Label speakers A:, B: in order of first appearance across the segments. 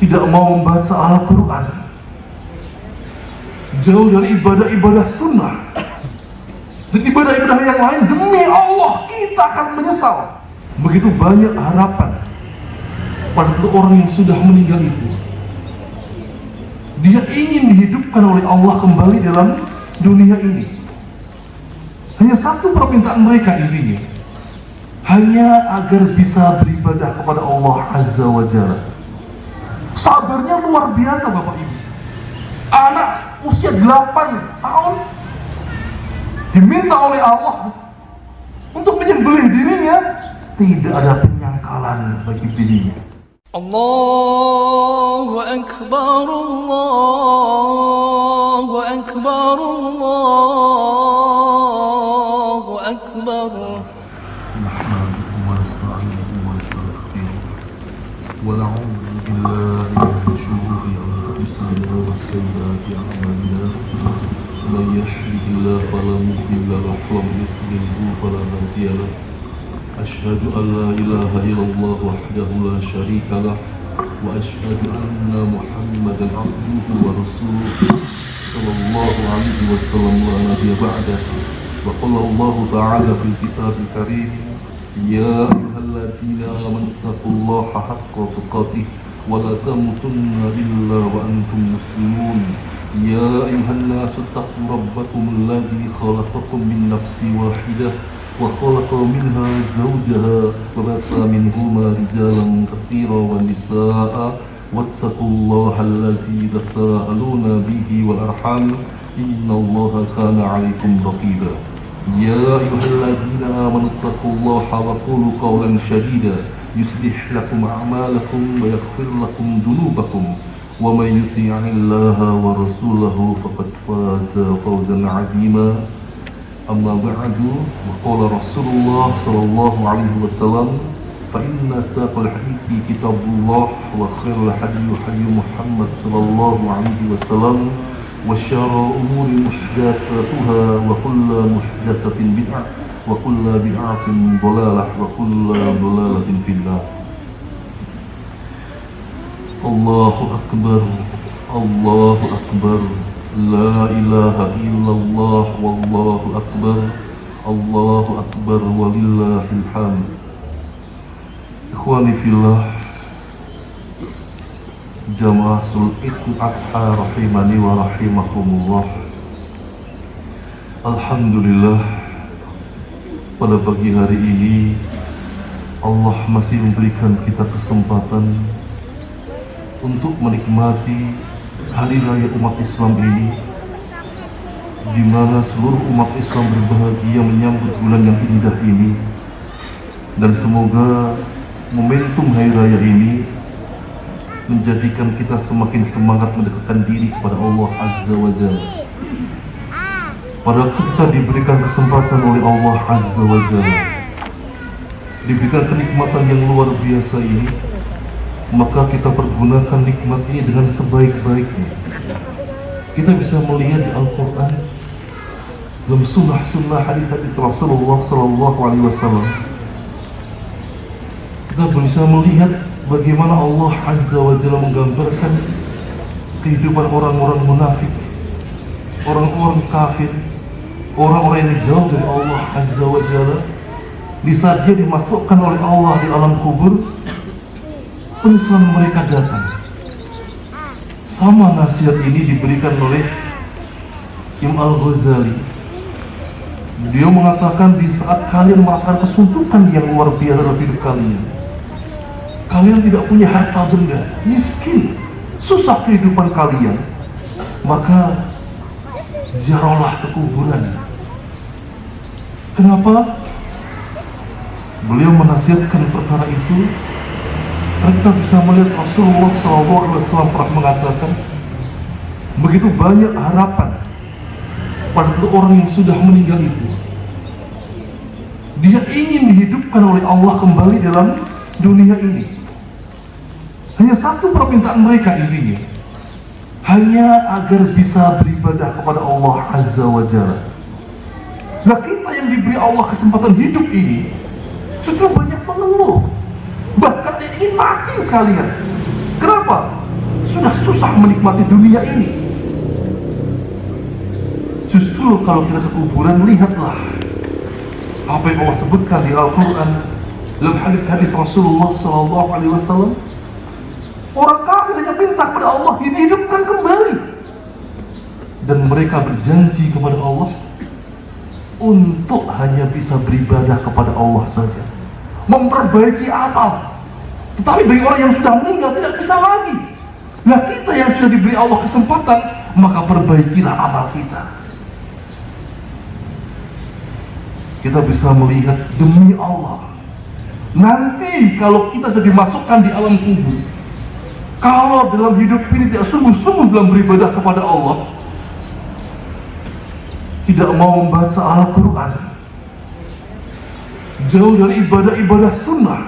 A: tidak mau membaca Al-Quran, jauh dari ibadah-ibadah sunnah dan ibadah-ibadah yang lain, demi Allah kita akan menyesal. Begitu banyak harapan pada orang yang sudah meninggal itu. Dia ingin dihidupkan oleh Allah kembali dalam dunia ini. Hanya satu permintaan mereka intinya, hanya agar bisa beribadah kepada Allah Azza wa Jalla. Sabarnya luar biasa Bapak Ibu. Anak usia 8 tahun diminta oleh Allah untuk menyembelih dirinya, tidak ada penyangkalan bagi dirinya.
B: Allahu Akbar, Allahu Akbar, Allahu Akbar.
A: Nahmaduhu wa nasta'inuhu wa nastaghfiruh wa na'udzu billahi min shururi anfusina wa sayyiati a'malina. Man yahdihillahu fala mudilla lahu wa man yudlilhu fala hadiya lahu. Asyhadu an la ilaha illallah wahdahu la syarika lah wa asyhadu anna Muhammadan abduhu wa rasuluh sallallahu alaihi wasallam wa nabiyya ba'dah. Wa qala Allah ta'ala fil kitabil karim, ya ayyuhalladzina amanu taqullaha haqqa tuqatih wa la tamutunna illa wa antum muslimun. Ya ayyuhan nasu taqu rabbakum alladzi khalaqakum min nafsin wahidah وخلق منها زوجها وبث منهما رجالا كثيرا ونساء واتقوا الله الذي تساءلون به والأرحام إن الله كان عليكم رقيبا. يا أيها الذين آمنوا اتقوا الله وقولوا قولا سديدا يصلح لكم أعمالكم ويغفر لكم ذنوبكم ومن يطع الله ورسوله فقد فاز فوزا عظيما. Amma ba'du, wa qala Rasulullah sallallahu alaihi wasallam, fa inna asdaqal hadithi kitabullah wa khairul hadyi hadyi Muhammad sallallahu alaihi wasallam wa syarrul umuri muhdatsatuha wa kullu muhdatsatin bid'ah wa kullu bid'atin dhalalah wa kullu dhalalatin finnar. Allahu akbar, Allahu akbar. La ilaha illallah wallahu akbar, Allahu akbar walillahil hamd. Ikhwani fillah, jamaah Sul Idul Adha rahimani wa rahimakumullah. Alhamdulillah, pada pagi hari ini Allah masih memberikan kita kesempatan untuk menikmati hari raya umat Islam ini, di mana seluruh umat Islam berbahagia menyambut bulan yang indah ini, dan semoga momentum hari raya ini menjadikan kita semakin semangat mendekatkan diri kepada Allah Azza wa Jalla. Pada kita diberikan kesempatan oleh Allah Azza wa Jalla, diberikan kenikmatan yang luar biasa ini, maka kita pergunakan nikmat ini dengan sebaik-baiknya. Kita bisa melihat di Al-Quran, dalam sunnah hadis-hadis Rasulullah sallallahu alaihi wasallam, kita bisa melihat bagaimana Allah Azza wa Jalla menggambarkan kehidupan orang-orang munafik, orang-orang kafir, orang-orang yang jauh dari Allah Azza wa Jalla. Di saat dia dimasukkan oleh Allah di alam kubur, penyesalan mereka datang. Sama nasihat ini diberikan oleh Imam Al-Ghazali. Dia mengatakan, di saat kalian merasakan kesuntukan yang luar biasa dalam hidup kalian, kalian tidak punya harta benda, miskin, susah kehidupan kalian, maka ziarahlah ke kuburan. Kenapa? Beliau menasihatkan perkara itu. Kita bisa melihat Rasulullah SAW pernah mengatakan, begitu banyak harapan pada orang yang sudah meninggal itu. Dia ingin dihidupkan oleh Allah kembali dalam dunia ini. Hanya satu permintaan mereka intinya, hanya agar bisa beribadah kepada Allah Azza wa Jalla. Nah, kita yang diberi Allah kesempatan hidup ini justru banyak mengeluh, bahkan dia ingin mati sekalian. Kenapa? susah menikmati dunia ini. Justru kalau kita ke kuburan, lihatlah apa yang Allah sebutkan di Al-Quran dalam hadis-hadis Rasulullah SAW. Orang kafir hanya minta kepada Allah dihidupkan kembali, dan mereka berjanji kepada Allah untuk hanya bisa beribadah kepada Allah saja, memperbaiki amal. Tetapi bagi orang yang sudah meninggal tidak bisa lagi. Nah, kita yang sudah diberi Allah kesempatan, maka perbaikilah amal kita. Kita bisa melihat demi Allah, nanti kalau kita sudah dimasukkan di alam kubur, kalau dalam hidup ini tidak sungguh-sungguh dalam beribadah kepada Allah, tidak mau membaca Al-Quran, jauh dari ibadah-ibadah sunnah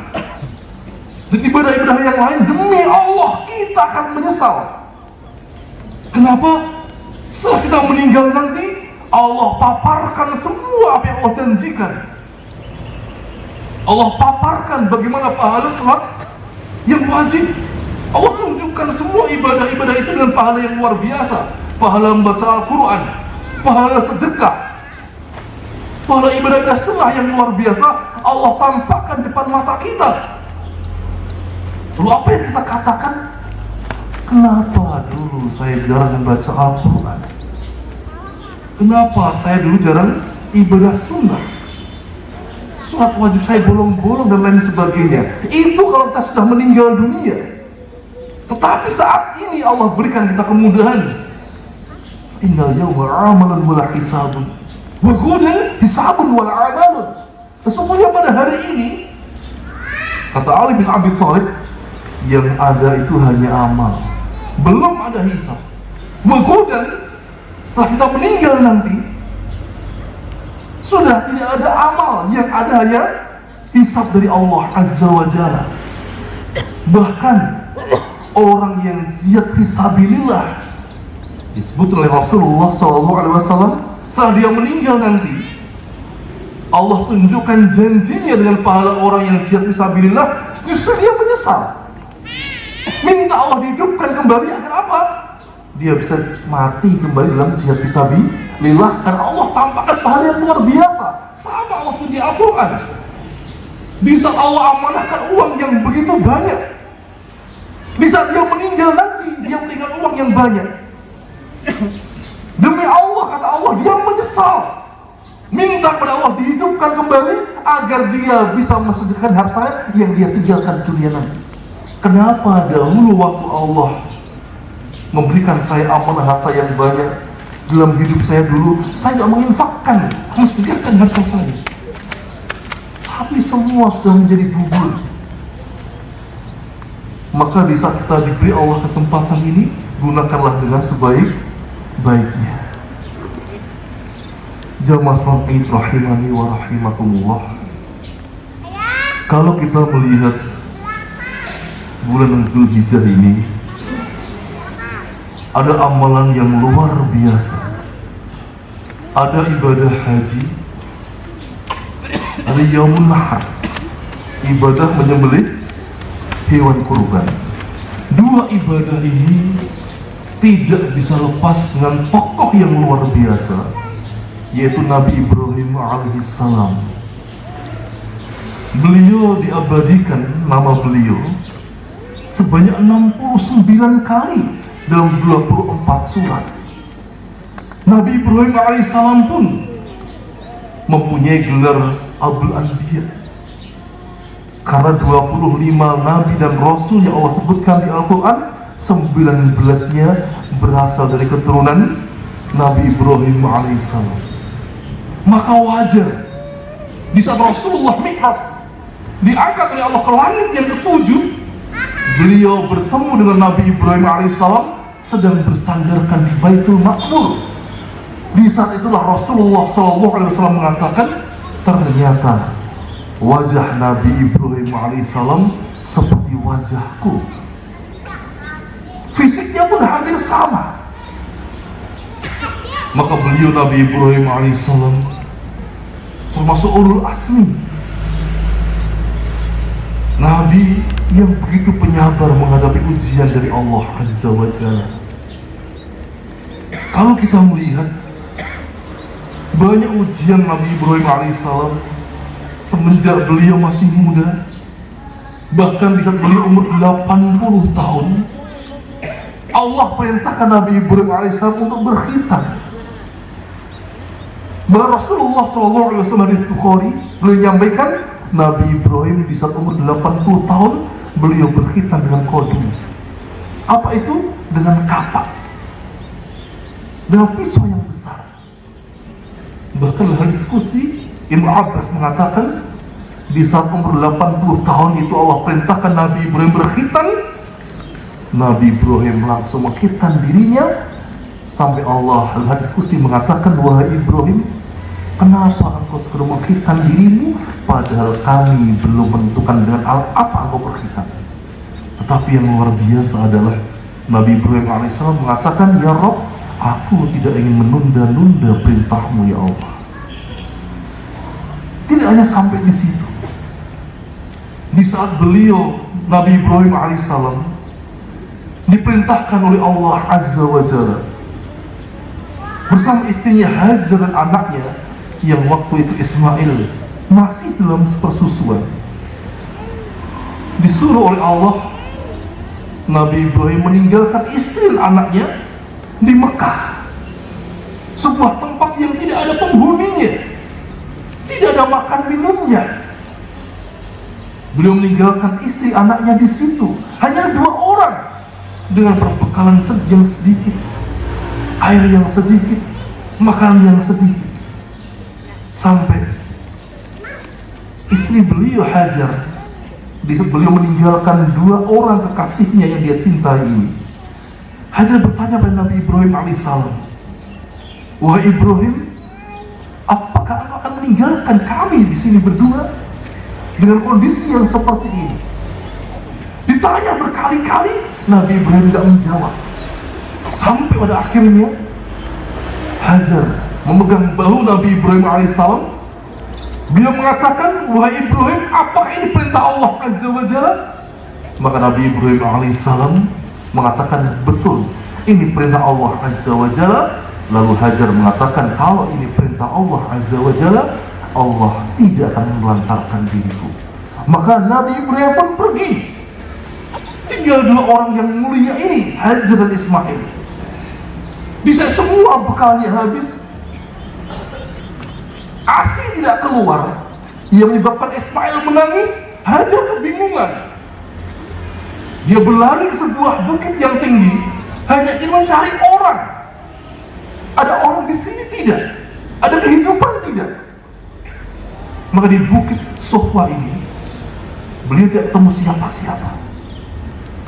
A: dan ibadah-ibadah yang lain, demi Allah kita akan menyesal. Kenapa? Setelah kita meninggal nanti, Allah paparkan semua apa yang Allah janjikan. Allah paparkan bagaimana pahala salat yang wajib. Allah tunjukkan semua ibadah-ibadah itu dengan pahala yang luar biasa. Pahala membaca Al-Quran, pahala sedekah, pahala ibadah-ibadah sunnah yang luar biasa, Allah tampakkan depan mata kita. Lalu apa yang kita katakan? Kenapa dulu saya jarang membaca Al-Quran? Kenapa saya dulu jarang ibadah sunnah? Sholat wajib saya bolong-bolong dan lain sebagainya. Itu kalau kita sudah meninggal dunia. Tetapi saat ini Allah berikan kita kemudahan. Innal yawma amalan wala hisabun wa ghadan hisabun wala amalun. Sesungguhnya pada hari ini, kata Ali bin Abi Thalib, yang ada itu hanya amal, belum ada hisab. Wa ghadan, setelah kita meninggal nanti, sudah tidak ada amal, yang ada hanya hisab dari Allah Azza wa Jalla. Bahkan orang yang jihad fisabilillah disebut oleh Rasulullah SAW, setelah dia meninggal nanti, Allah tunjukkan janjinya dengan pahala orang yang jihad fisabilillah. Justru dia menyesal, minta Allah dihidupkan kembali agar apa? Dia bisa mati kembali dalam jihad fisabilillah, karena Allah tampakkan pahala yang luar biasa. Sama Allah di Al-Quran, bisa Allah amanahkan uang yang begitu banyak. Bisa dia meninggal nanti, dia meninggal uang yang banyak. Demi Allah, kata Allah, dia menyesal, minta kepada Allah dihidupkan kembali agar dia bisa mensedekahkan harta yang dia tinggalkan dunia nanti. Kenapa dahulu waktu Allah memberikan saya amanah harta yang banyak, dalam hidup saya dulu saya tidak menginfakkan, mensedekahkan harta saya, tapi semua sudah menjadi bubur. Maka di saat kita diberi Allah kesempatan ini, gunakanlah dengan sebaik-baiknya. Jamaah salat Id rahimani wa rahimakumullah. Kalau kita melihat bulan Dzulhijjah ini, ada amalan yang luar biasa. Ada ibadah haji, ada Yaumun Nahar, ibadah menyembelih hewan kurban. Dua ibadah ini tidak bisa lepas dengan tokoh yang luar biasa, yaitu Nabi Ibrahim alaihissalam. Beliau diabadikan nama beliau sebanyak 69 kali dalam 24 surat. Nabi Ibrahim alaihissalam pun mempunyai gelar Abul Anbiya, karena 25 nabi dan rasul yang Allah sebutkan di Al-Quran, 19-nya berasal dari keturunan Nabi Ibrahim alaihissalam. Maka wajar di saat Rasulullah Mi'raj diangkat oleh Allah ke langit yang ke-7, beliau bertemu dengan Nabi Ibrahim alaihissalam sedang bersandarkan di Baitul Ma'mur. Di saat itulah Rasulullah SAW mengatakan, ternyata wajah Nabi Ibrahim alaihissalam seperti wajahku. Fisiknya pun hampir sama. Maka beliau Nabi Ibrahim alaihissalam termasuk ulul asmi, Nabi yang begitu penyabar menghadapi ujian dari Allah Azza wa Jalla. Kalau kita melihat banyak ujian Nabi Ibrahim alaihissalam semenjak beliau masih muda, bahkan di saat beliau umur 80 tahun, Allah perintahkan Nabi Ibrahim alaihissalam untuk berkhitan. Bahkan Rasulullah SAW di Bukhari beliau menyampaikan Nabi Ibrahim di saat umur 80 tahun beliau berkhitan dengan qadu. Apa itu? Dengan kapak, dengan pisau yang besar. Bahkan dalam diskusi Ibnu Abbas mengatakan di saat umur 80 tahun itu Allah perintahkan Nabi Ibrahim berkhitan. Nabi Ibrahim langsung mengkhitan dirinya sampai Allah dalam diskusi mengatakan, wahai Ibrahim, kenapa engkau segera mengkhitan dirimu padahal kami belum menentukan dengan apa engkau berkhitan. Tetapi yang luar biasa adalah Nabi Ibrahim alaihissalam mengatakan, ya Rabb, aku tidak ingin menunda-nunda perintahmu ya Allah. Tidak hanya sampai di situ. Di saat beliau Nabi Ibrahim alaihissalam diperintahkan oleh Allah Azza wa Jalla bersama istrinya Hajar dan anaknya yang waktu itu Ismail masih dalam persusuan, disuruh oleh Allah Nabi Ibrahim meninggalkan istri dan anaknya di Mekah, sebuah tempat yang tidak ada penghuninya, tidak ada makan minumnya. Beliau meninggalkan istri anaknya di situ, hanya 2 orang dengan perbekalan yang sedikit, air yang sedikit, makanan yang sedikit. Sampai istri beliau Hajar di saat beliau meninggalkan 2 orang kekasihnya yang dia cintai ini, Hajar bertanya pada Nabi Ibrahim alaihissalam, wahai Ibrahim, apakah engkau akan meninggalkan kami di sini berdua dengan kondisi yang seperti ini? Ditanya berkali-kali, Nabi Ibrahim tidak menjawab. Sampai pada akhirnya Hajar memegang bahu Nabi Ibrahim alaihissalam. Dia mengatakan, wahai Ibrahim, apakah ini perintah Allah Azza wa Jalla? Maka Nabi Ibrahim alaihissalam mengatakan, betul, ini perintah Allah Azza wa Jalla. Lalu Hajar mengatakan, kalau ini perintah Allah Azza wa Jalla, Allah tidak akan melantarkan diriku. Maka Nabi Ibrahim pun pergi. Tinggal 2 orang yang mulia ini, Hajar dan Ismail. Bisa semua bekalnya habis, ASI tidak keluar, yang menyebabkan Ismail menangis. Hajar kebingungan. Dia berlari ke sebuah bukit yang tinggi, hanya ingin mencari orang. Ada orang di sini tidak? Ada kehidupan tidak? Maka di bukit Sofa ini, beliau tidak ketemu siapa-siapa.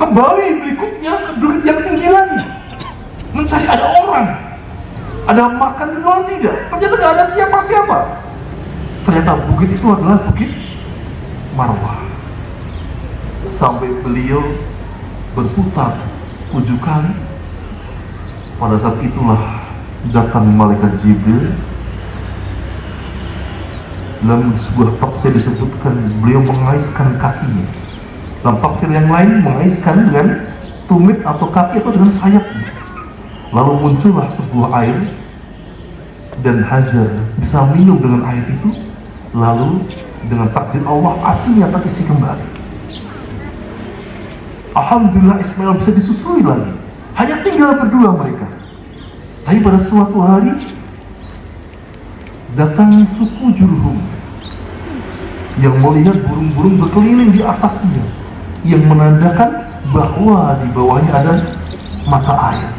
A: Kembali berikutnya ke bukit yang tinggi lagi, mencari ada orang, ada makan minum tidak? Ternyata tidak ada siapa-siapa. Ternyata bukit itu adalah bukit Marwah. Sampai beliau berputar 7 kali. Pada saat itulah datang malaikat Jibril. Dalam sebuah tafsir disebutkan beliau mengaiskan kakinya. Dalam tafsir yang lain mengaiskan dengan tumit atau kaki atau dengan sayapnya. Lalu muncullah sebuah air dan Hajar bisa minum dengan air itu. Lalu dengan takdir Allah aslinya terisi kembali. Alhamdulillah Ismail bisa disusui lagi. Hanya tinggal berdua mereka. Tapi pada suatu hari datang suku Jurhum yang melihat burung-burung berkeliling di atasnya, yang menandakan bahwa di bawahnya ada mata air.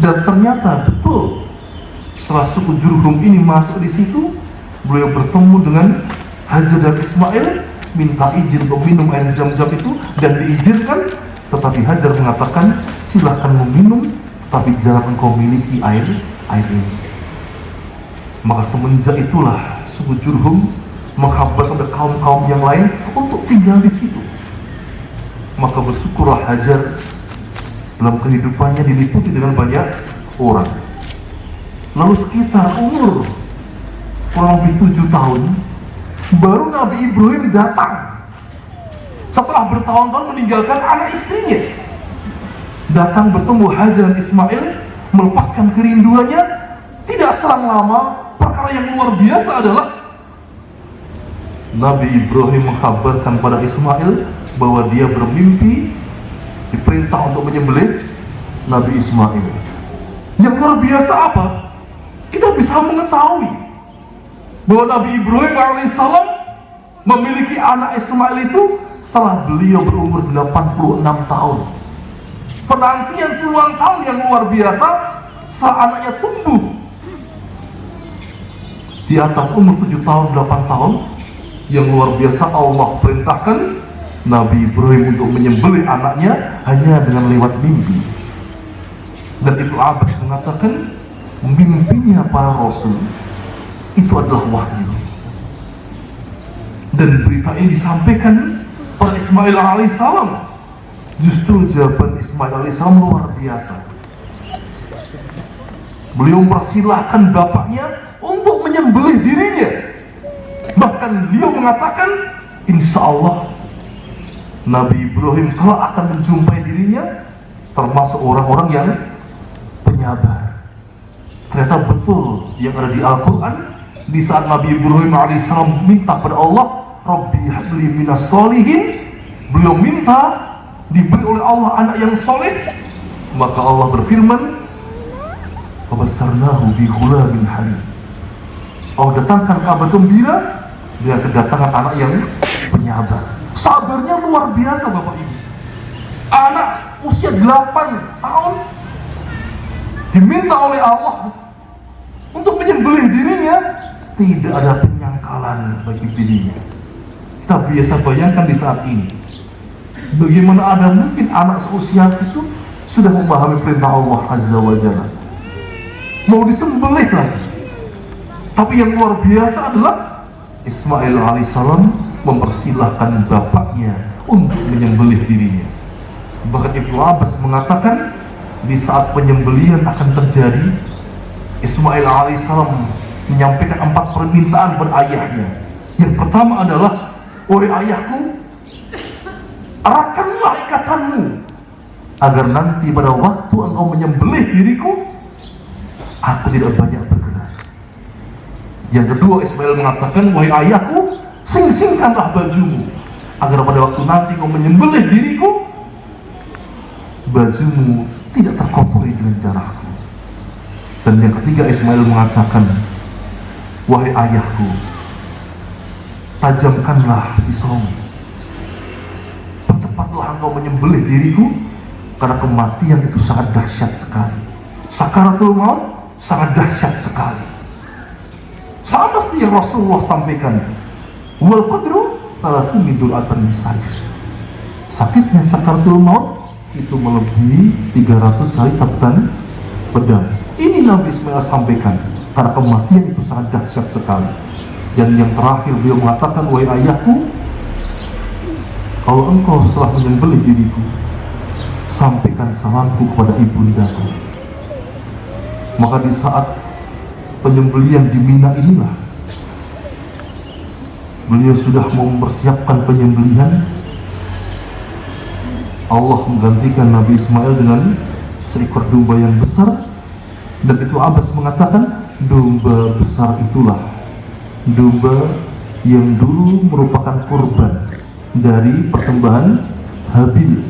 A: Dan ternyata betul, setelah suku Jurhum ini masuk di situ, beliau bertemu dengan Hajar dan Ismail, minta izin untuk minum air Zam-Zam itu dan diizinkan. Tetapi Hajar mengatakan, silahkan meminum, tapi jangan engkau miliki air ini. Maka semenjak itulah suku Jurhum menghabar sampai kaum-kaum yang lain untuk tinggal di situ. Maka bersyukurlah Hajar, dalam kehidupannya diliputi dengan banyak orang. Lalu sekitar umur kurang lebih 7 tahun, baru Nabi Ibrahim datang setelah bertahun-tahun meninggalkan anak istrinya, datang bertemu Hajar dan Ismail, melepaskan kerinduannya. Tidak selang lama, perkara yang luar biasa adalah Nabi Ibrahim mengkabarkan pada Ismail bahwa dia bermimpi diperintah untuk menyembelih Nabi Ismail. Yang luar biasa apa? Kita bisa mengetahui bahwa Nabi Ibrahim alaihissalam memiliki anak Ismail itu setelah beliau berumur 86 tahun. Penantian puluhan tahun yang luar biasa setelah anaknya tumbuh di atas umur 7 tahun, 8 tahun. Yang luar biasa, Allah perintahkan Nabi Ibrahim untuk menyembelih anaknya hanya dengan lewat mimpi. Dan Ibnu Abbas mengatakan mimpinya para rasul itu adalah wahyu. Dan berita ini disampaikan pada Ismail alaihissalam. Justru jawaban Ismail alaihissalam luar biasa. Beliau mempersilahkan bapaknya untuk menyembelih dirinya. Bahkan beliau mengatakan, insya Allah Nabi Ibrahim kelak akan menjumpai dirinya termasuk orang-orang yang penyabar. Ternyata betul yang ada di Al-Quran. Di saat Nabi Ibrahim alaihissalam minta pada Allah, Rabbi habli minas solihin, beliau minta diberi oleh Allah anak yang soleh, maka Allah berfirman, Wabasarnahu bi ghulamin halim. Allah datangkan kabar gembira dengan kedatangan anak yang penyabar. Sabarnya luar biasa Bapak Ibu. Anak usia 8 tahun diminta oleh Allah untuk menyembelih dirinya, tidak ada penyangkalan bagi dirinya. Kita biasa bayangkan di saat ini, bagaimana ada mungkin anak seusia itu sudah memahami perintah Allah Azza wa Jalla, mau disembelih lagi. Tapi yang luar biasa adalah Ismail alaihissalam mempersilahkan bapaknya untuk menyembelih dirinya. Bahkan Ibnu Abbas mengatakan di saat penyembelihan akan terjadi, Ismail alaihissalam menyampaikan 4 permintaan pada ayahnya. Yang pertama adalah, wahai ayahku, eratkanlah ikatanmu agar nanti pada waktu engkau menyembelih diriku, aku tidak banyak bergerak. Yang kedua, Ismail mengatakan, wahai ayahku, sing-singkanlah bajumu agar pada waktu nanti engkau menyembelih diriku, bajumu tidak terkotori dengan darahku. Dan yang ketiga, Ismail mengatakan, wahai ayahku, tajamkanlah pisaumu, percepatlah engkau menyembelih diriku, karena kematian itu sangat dahsyat sekali. Sakaratul maut sangat dahsyat sekali. Sama seperti yang Rasulullah sampaikan, wal qadru talafu midul atan nisayh. Sakitnya sakaratul maut itu melebihi 300 kali sabetan pedang. Ini Nabi Ismail sampaikan, karena kematian itu sangat dahsyat sekali. Dan yang terakhir beliau mengatakan, wahai ayahku, kalau engkau setelah menyembelih diriku, sampaikan salamku kepada ibundaku. Maka di saat penyembelihan di Mina inilah, beliau sudah mempersiapkan penyembelihan. Allah menggantikan Nabi Ismail dengan seekor domba yang besar. Dan itu Abbas mengatakan, domba besar itulah domba yang dulu merupakan kurban dari persembahan Habil.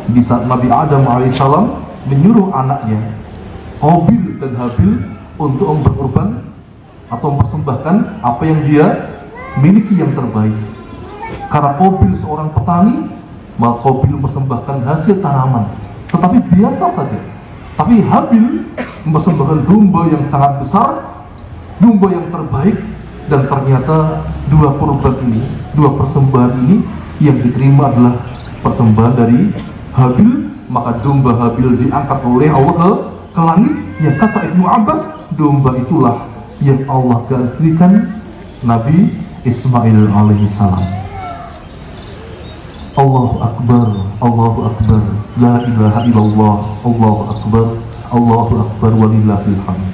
A: Di saat Nabi Adam alaihissalam menyuruh anaknya Qabil dan Habil untuk berkorban atau mempersembahkan apa yang dia miliki yang terbaik. Karena Qabil seorang petani, maka Qabil mempersembahkan hasil tanaman, tetapi biasa saja. Tapi Habil mempersembahkan domba yang sangat besar, domba yang terbaik. Dan ternyata dua kurban ini, dua persembahan ini yang diterima adalah persembahan dari Habil. Maka domba Habil diangkat oleh Allah ke langit. Yang kata Ibnu Abbas, domba itulah yang Allah gantikan Nabi Ismail alaihissalam. Allahu Akbar, Allahu Akbar, la ilaha illallah, Allahu Akbar, Allahu Akbar, walillahil hamd.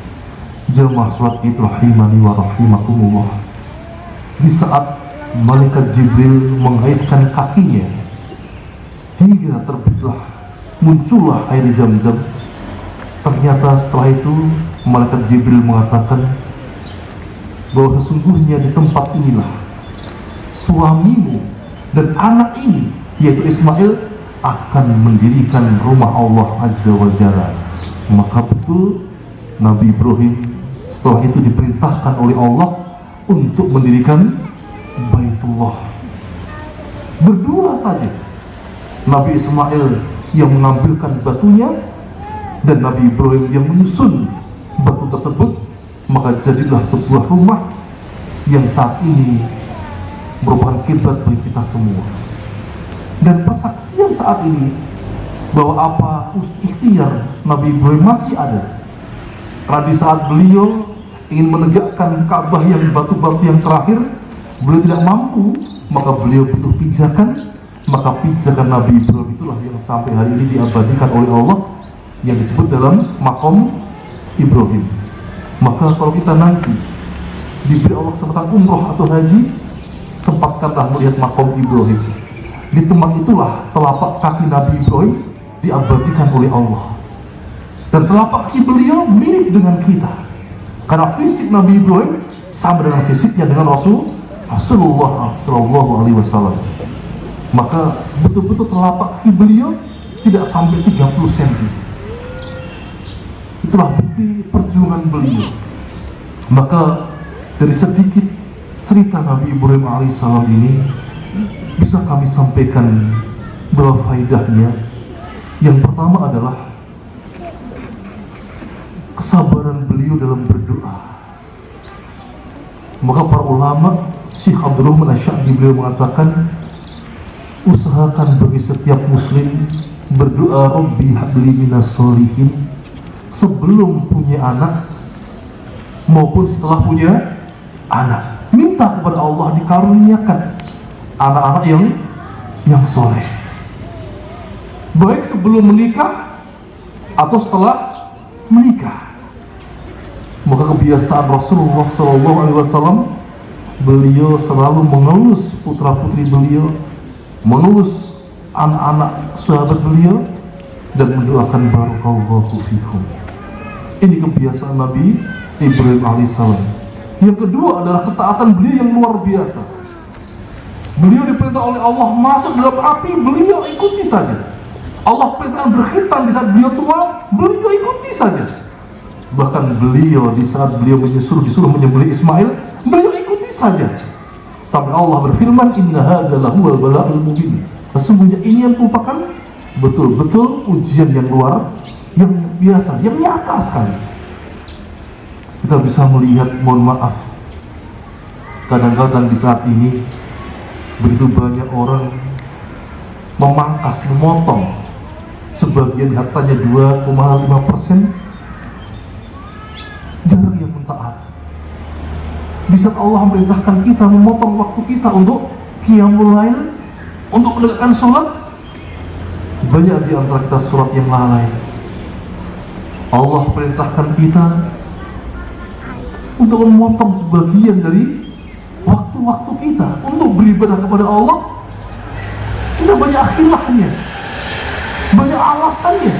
A: Jamaah sholat Id rahimani wa rahimakumullah. Di saat malaikat Jibril menghaiskan kakinya hingga terbitlah, muncullah air Zam-Zam. Ternyata setelah itu malaikat Jibril mengatakan bahwa sesungguhnya di tempat inilah suamimu dan anak ini, yaitu Ismail, akan mendirikan rumah Allah Azza wa Jalla. Maka betul Nabi Ibrahim setelah itu diperintahkan oleh Allah untuk mendirikan Baitullah. Berdua saja, Nabi Ismail yang mengambilkan batunya dan Nabi Ibrahim yang menyusun batu tersebut, maka jadilah sebuah rumah yang saat ini merupakan kiblat bagi kita semua. Dan persaksian saat ini bahwa apa ikhtiar Nabi Ibrahim masih ada. Karena di saat beliau ingin menegakkan Ka'bah yang batu-batu yang terakhir, beliau tidak mampu, maka beliau butuh pijakan. Maka pijakan Nabi Ibrahim itulah yang sampai hari ini diabadikan oleh Allah, yang disebut dalam Maqam Ibrahim. Maka kalau kita nanti diberi Allah kesempatan umroh atau haji, sempatkanlah melihat Maqam Ibrahim. Di tempat itulah telapak kaki Nabi Ibrahim diabadikan oleh Allah. Dan telapak kaki beliau mirip dengan kita, karena fisik Nabi Ibrahim sama dengan fisiknya dengan Rasulullah Shallallahu Alaihi Wasallam. Maka betul-betul telapak kaki beliau tidak sampai 30 cm. Itulah bukti perjuangan beliau. Maka dari sedikit cerita Nabi Ibrahim alaihissalam ini bisa kami sampaikan beberapa faedahnya. Yang pertama adalah kesabaran beliau dalam berdoa. Maka para ulama, Syekh Abdul Rahman Asy-Sya'di beliau mengatakan, usahakan bagi setiap muslim berdoa Rabbi habli minas sholihin sebelum punya anak maupun setelah punya anak. Minta kepada Allah dikaruniakan anak-anak yang soleh, baik sebelum menikah atau setelah menikah. Maka kebiasaan Rasulullah SAW, beliau selalu mengelus putra-putri beliau, mengelus anak-anak sahabat beliau, dan mendoakan barakallahu fikum. Ini kebiasaan Nabi Ibrahim alaihissalam. Yang kedua adalah ketaatan beliau yang luar biasa. Beliau diperintah oleh Allah masuk dalam api, beliau ikuti saja. Allah perintahkan berkhitan di saat beliau tua, beliau ikuti saja. Bahkan beliau di saat beliau disuruh menyembelih Ismail, beliau ikuti saja. Sampai Allah berfirman, inna hadza lahuwal bala'ul mubin. Sesungguhnya ini yang merupakan betul-betul ujian yang luar, yang biasa, yang nyata sekali. Kita bisa melihat, mohon maaf, kadang-kadang di saat ini begitu banyak orang memangkas, memotong sebagian hartanya 2,5%, jarang yang mentaat. Di saat Allah memerintahkan kita memotong waktu kita untuk qiyamul lail, untuk menegakkan sholat, banyak di antara kita sholat yang lalai. Allah perintahkan kita untuk memotong sebagian dari waktu-waktu kita untuk beribadah kepada Allah. Kita banyak khilafnya, banyak alasannya.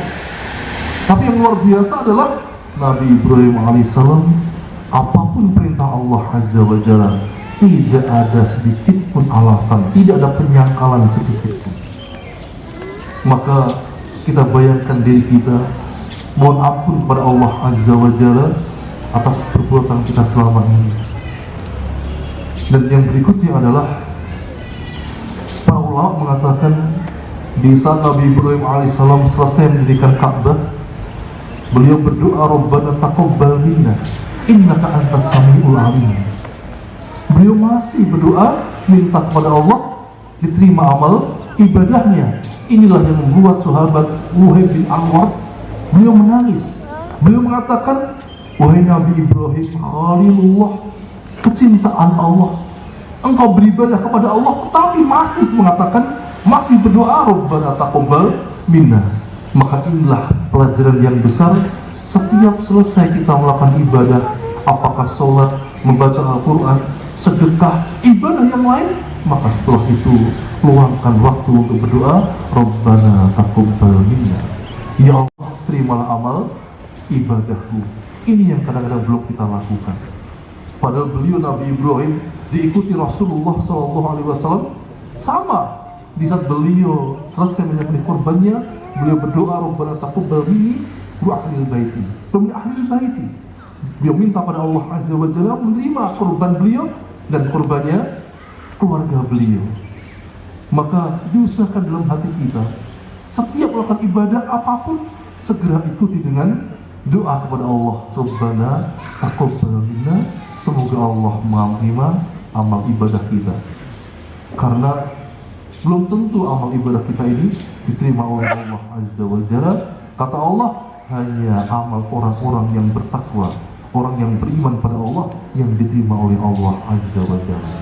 A: Tapi yang luar biasa adalah Nabi Ibrahim alaihissalam, apapun perintah Allah Azza wa Jalla, tidak ada sedikit pun alasan, tidak ada penyangkalan sedikit pun. Maka kita bayangkan diri kita, mohon ampun kepada Allah Azza wa Jalla atas perbuatan kita selama ini. Dan yang berikutnya adalah para ulama mengatakan, di saat Nabi Ibrahim alaihissalam selesai mendirikan Ka'bah, beliau berdoa, Rabbana taqabbal minna innaka antas samiul alim. Beliau masih berdoa, minta kepada Allah diterima amal ibadahnya. Inilah yang membuat sahabat Wuhaib bin Anwar, beliau menangis. Beliau mengatakan, wahai Nabi Ibrahim Khalilullah, kecintaan Allah, engkau beribadah kepada Allah tetapi masih mengatakan, masih berdoa Rabbana taqabbal minna. Maka inilah pelajaran yang besar. Setiap selesai kita melakukan ibadah, apakah sholat, membaca Al-Quran, sedekah, ibadah yang lain, maka setelah itu luangkan waktu untuk berdoa, Rabbana taqabbal minna. Ya Allah, terimalah amal ibadahku. Ini yang kadang-kadang belum kita lakukan. Padahal beliau Nabi Ibrahim diikuti Rasulullah SAW sama. Di saat beliau selesai menyembelih korbannya, beliau berdoa, Rabbana taqabbal minni wa ahlil baiti. Pemilik ahlil baiti. Beliau minta pada Allah Azza wa Jalla menerima korban beliau dan korbannya keluarga beliau. Maka diusahakan dalam hati kita, setiap melakukan ibadah apapun, segera ikuti dengan doa kepada Allah, Rabbana taqabbal minna. Semoga Allah menerima amal ibadah kita. Karena belum tentu amal ibadah kita ini diterima oleh Allah Azza wa Jalla. Kata Allah, hanya amal orang-orang yang bertakwa, orang yang beriman pada Allah yang diterima oleh Allah Azza wa Jalla.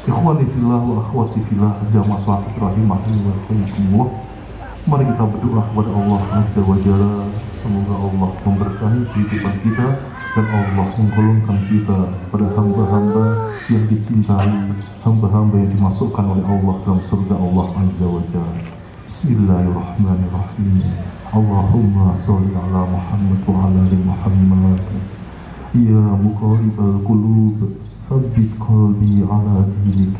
A: Ikhwani fillah wa akhwati fillah, jamaah salat rahimahumullah wa rahimakumullah. Mari kita berdoa kepada Allah Azza wa Jalla. Semoga Allah memberkahi kehidupan kita dan Allah menggolongkan kita pada hamba-hamba yang dicintai, hamba-hamba yang dimasukkan oleh Allah dalam surga Allah Azza wa Jalla. Bismillahirrahmanirrahim. Allahumma sholli ala Muhammad wa ala ali Muhammad. Ya muqallibal qulub, tsabbit qalbi ala dinik.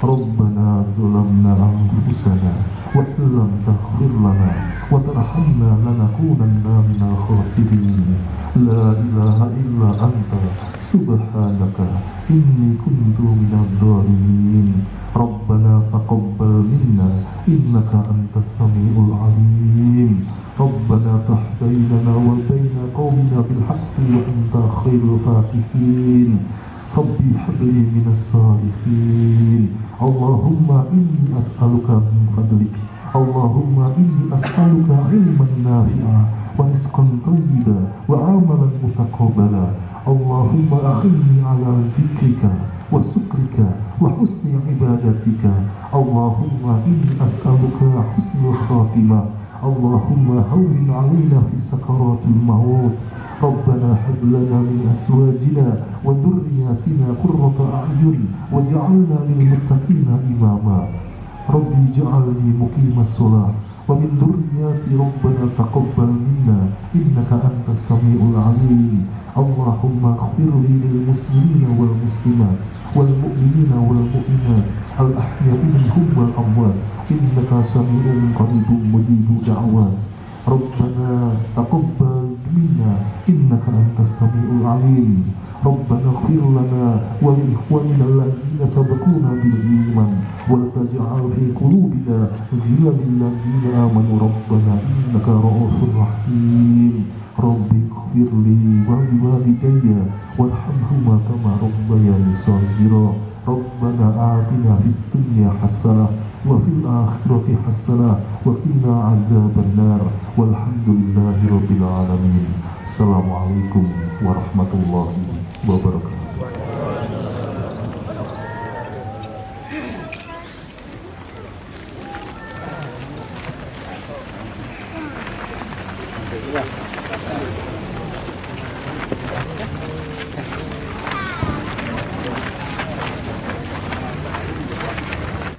A: Rabbana zalamna anfusana wa illam taghfir lana wa tarhamna lanakunanna minal khasirin. La ilaha illa anta subhanaka inni kuntu minadh dhalimin. Rabbana taqabbal minna innaka antas samiul alim. Rabbana tah bainana wa baina qaumina bil haqqi wa anta khairul fatihin. Rabbi habli minas salihin. Allahumma inni as'aluka min fadlik. Allahumma inni as'aluka ilman nafi'a wa rizqan tayyiba wa amalan mutaqabbala. Allahumma a'inni ala dzikrika wa syukrika wa husni ibadatika. Allahumma inni as'aluka husnul khatimah. Allahumma hawwin 'alaina fi sakaratil maut. Rabbana hab lana min azwajina wa dhurriyyatina qurrata a'yun waj'alna lil muttaqina imama. Rabbi ij'alni muqimas shalah wa min dhurriyyati Rabbana taqabbal minna innaka antas samiul 'alim. Allahumma ighfir li lil muslimina wal muslimat wal mu'minina wal mu'minat al ahya'i minhum wal amwat innaka sami'un qaribun mujibud da'wat. Rabbana taqabbal minna innaka antas samiul 'alim. Rabbana ighfir lana wa li ikhwanina alladhina sabaquna bil iman wa la taj'al fi qulubina ghillan lil ladzina amanu rabbana innaka ra'ufur rahim. Rabbi ighfir li wa li walidayya warhamhuma kama rabbayani shaghira. Rabbana atina fid dunya hasanah wa fil akhirati hasanah wa qina adzabannar. Walhamdulillahi rabbil alamin. Assalamualaikum warahmatullahi wabarakatuh.